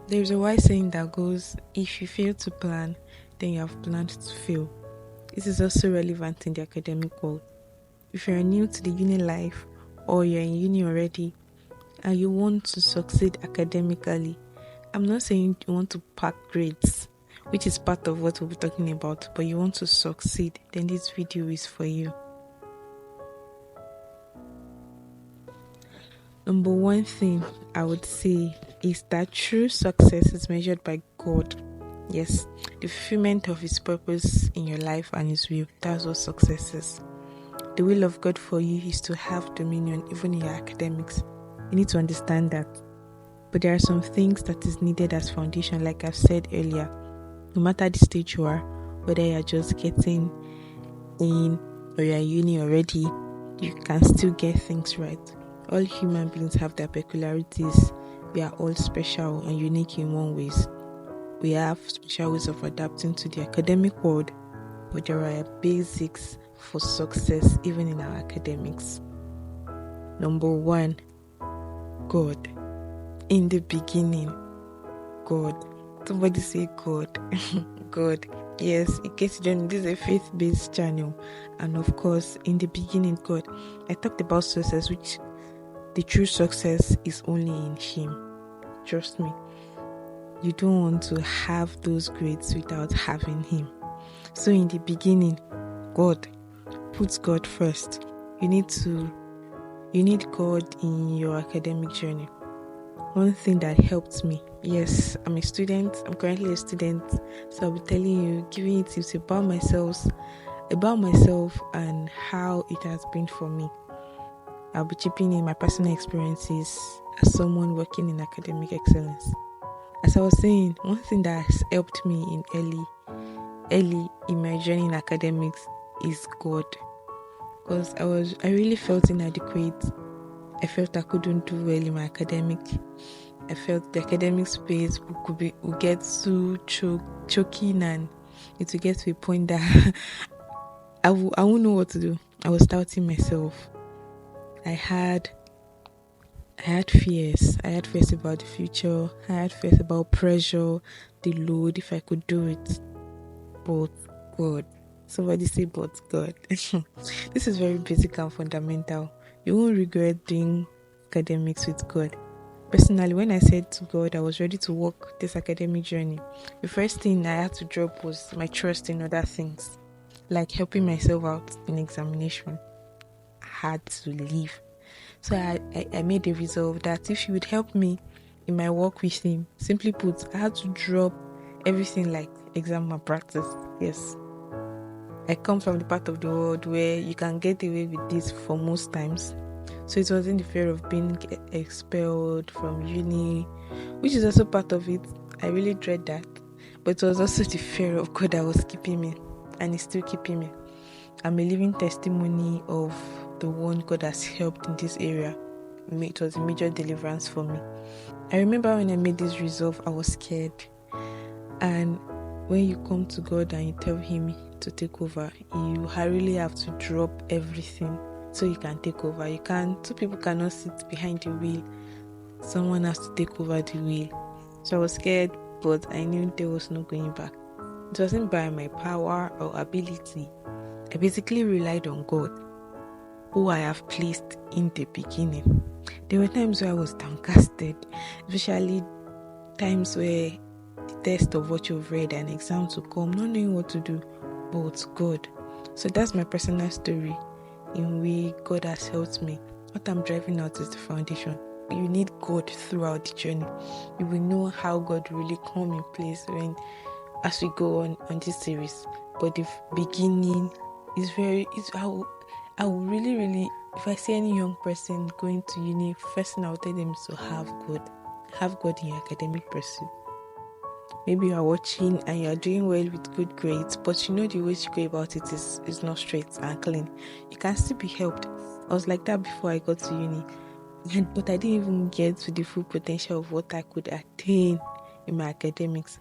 There's a wise saying that goes, if you fail to plan, then you have planned to fail. This is also relevant in the academic world. If you're new to the uni life or you're in uni already and you want to succeed academically, I'm not saying you want to pack grades, which is part of what we'll be talking about, but you want to succeed, then this video is for you. Number one thing I would say is that true success is measured by God. Yes, the fulfillment of His purpose in your life and His will. That's what success is. The will of God for you is to have dominion even in your academics. You need to understand that. But there are some things that is needed as foundation, like I've said earlier. No matter the stage you are, whether you're just getting in or you're in uni already, you can still get things right. All human beings have their peculiarities. We are all special and unique in one ways. We have special ways of adapting to the academic world, but there are basics for success even in our academics. Number one, God. In the beginning, God. Somebody say God. God. Yes, in case you don't know, this is a faith-based channel. And of course, in the beginning, God. I talked about success, which the true success is only in Him. Trust me. You don't want to have those grades without having Him. So in the beginning, God. Put God first. You need God in your academic journey. One thing that helped me, yes, I'm currently a student, so I'll be telling you, giving you tips about myself and how it has been for me. I'll be chipping in my personal experiences as someone working in academic excellence. As I was saying, one thing that has helped me in early in my journey in academics is God. Because I really felt inadequate. I felt I couldn't do well in my academic. I felt the academic space would get too choking, and it would get to a point that I won't know what to do. I was doubting myself. I had fears. I had fears about the future. I had fears about pressure, the load, if I could do it. But God. Somebody say, but God. This is very basic and fundamental. You won't regret doing academics with God. Personally, when I said to God I was ready to walk this academic journey, the first thing I had to drop was my trust in other things, like helping myself out in examination. I had to leave. So I made a resolve that if He would help me in my work with Him, simply put, I had to drop everything like exam malpractice. Yes. I come from the part of the world where you can get away with this for most times. So it wasn't the fear of being expelled from uni, which is also part of it. I really dread that. But it was also the fear of God that was keeping me, and is still keeping me. I'm a living testimony of the one God has helped in this area. It was a major deliverance for me. I remember when I made this resolve, I was scared. And when you come to God and you tell Him to take over, you really have to drop everything so you can take over. Two people cannot sit behind the wheel. Someone has to take over the wheel. So I was scared, but I knew there was no going back. It wasn't by my power or ability. I basically relied on God, who I have placed in the beginning. There were times where I was downcasted, especially times where the test of what you've read and exams will come, not knowing what to do, but God. So that's my personal story in which God has helped me. What I'm driving out is the foundation. You need God throughout the journey. You will know how God really come in place as we go on this series. But the beginning is I will really, if I see any young person going to uni, first thing I will tell them is to have God. Have God in your academic pursuit. Maybe you are watching and you are doing well with good grades, but you know the way to go about it is not straight and clean. You can still be helped. I was like that before I got to uni, but I didn't even get to the full potential of what I could attain in my academics.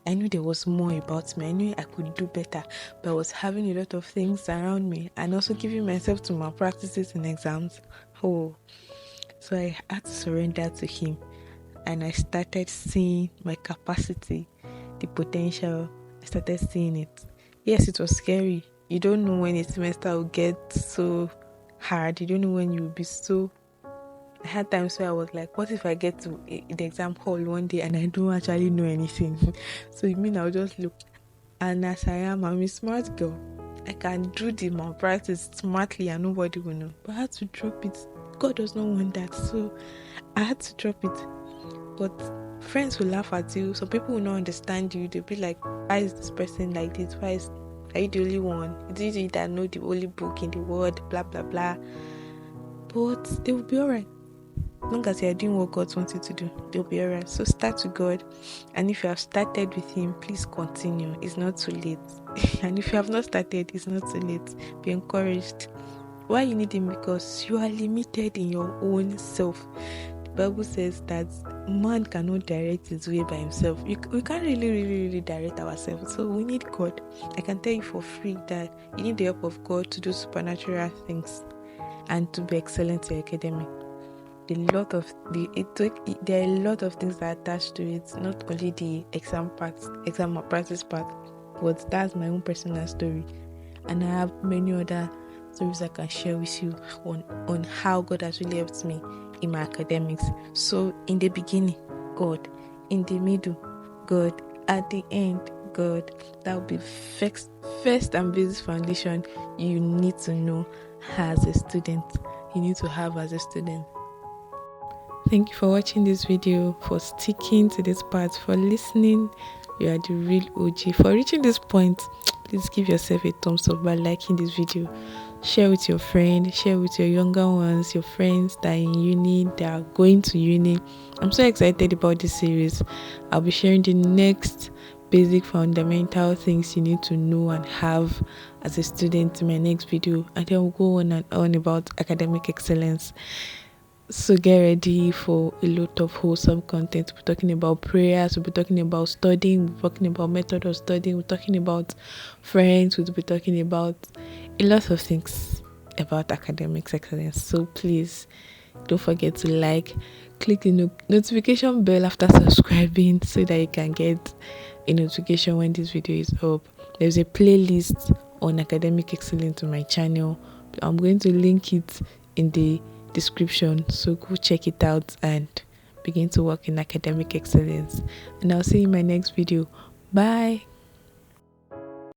I knew there was more about me. I knew I could do better, but I was having a lot of things around me and also giving myself to malpractices in exams. So I had to surrender to Him. and I started seeing my capacity, the potential. I started seeing it. Yes, it was scary. You don't know when a semester will get so hard. You don't know when you'll be so. I had times where I was like, what if I get to the exam hall one day and I don't actually know anything? So you mean I'll just look. And as I am, I'm a smart girl. I can do the malpractice smartly and nobody will know. But I had to drop it. God does not want that. So I had to drop it. But friends will laugh at you. Some people will not understand you. They'll be like, why is this person like this? Are you the only one? Is it you that know the only book in the world? Blah blah blah. But they will be alright. As long as you are doing what God wants you to do, they'll be alright. So start with God. And if you have started with Him, please continue. It's not too late. And if you have not started, it's not too late. Be encouraged. Why you need Him? Because you are limited in your own self. The Bible says that man cannot direct his way by himself. We can't really direct ourselves. So we need God. I can tell you for free that you need the help of God to do supernatural things and to be excellent in academic. There are a lot of things that are attached to it, not only the exam practice part, but that's my own personal story. And I have many other stories I can share with you on how God has really helped me in my academics. So in the beginning, God. In the middle, God. At the end, God. That will be first and basic foundation you need to know as a student. You need to have as a student. Thank you for watching this video, for sticking to this part, for listening. You are the real OG. For reaching this point, please give yourself a thumbs up by liking this video. Share with your friend, share with your younger ones, your friends that are in uni, that are going to uni. I'm so excited about this series. I'll be sharing the next basic fundamental things you need to know and have as a student in my next video, and then we'll go on and on about academic excellence. So get ready for a lot of wholesome content. We're talking about prayers, we'll be talking about studying, we're talking about method of studying, we're talking about friends, we'll be talking about a lot of things about academic excellence. So please don't forget to click the notification bell after subscribing so that you can get a notification when this video is up. There's a playlist on academic excellence on my channel. I'm going to link it in the description, so go check it out and begin to work in academic excellence. And I'll see you in my next video. Bye.